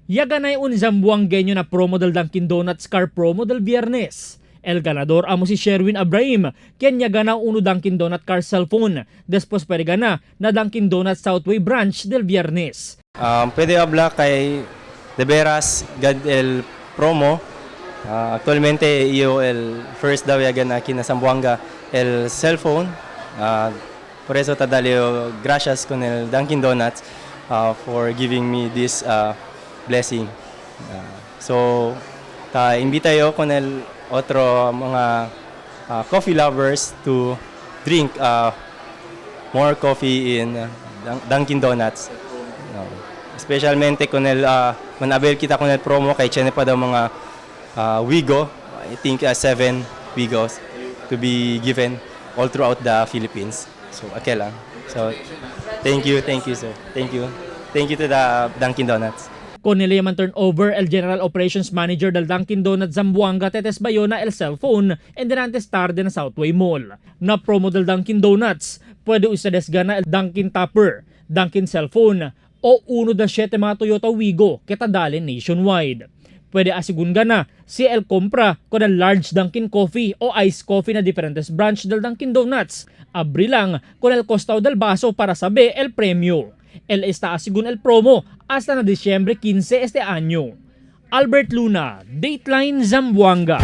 Yaganay un Zamboangueño na promo del Dunkin Donuts car promo del Viernes. El ganador amo si Sherwin Abraham, quien niya gana uno Dunkin Donut car cellphone. Después pwede gana na Dunkin Donuts Southway branch del Viernes. Pwede hablar kay De Veras God el promo. Actualmente yo el first daw yagan aquí na Zamboanga el cellphone. Por eso tadalio gracias con el Dunkin Donuts for giving me this blessing. So invita yo con el otro mga coffee lovers to drink more coffee in Dunkin Donuts. Especialmente con el manabel kita con el promo kay chene pa daw mga Wigo. I think 7 Wigos to be given all throughout the Philippines. So okay lang. So thank you sir. Thank you to the Dunkin Donuts. Con nila man turnover el General Operations Manager del Dunkin Donuts Zamboanga Tetes Bayona el cellphone and dinantes tarde na Southway Mall. Na promo del Dunkin Donuts, pwede ustedes gana el Dunkin Tupper, Dunkin Cellphone o 1-7 mga Toyota Wigo kitadalin nationwide. Pwede asigun gana si el compra con el large Dunkin Coffee o iced coffee na diferentes branch del Dunkin Donuts. Abri lang con el costado del vaso para saber el premio. El está según el promo hasta na Disyembre 15 este año. Albert Luna, Dateline Zamboanga.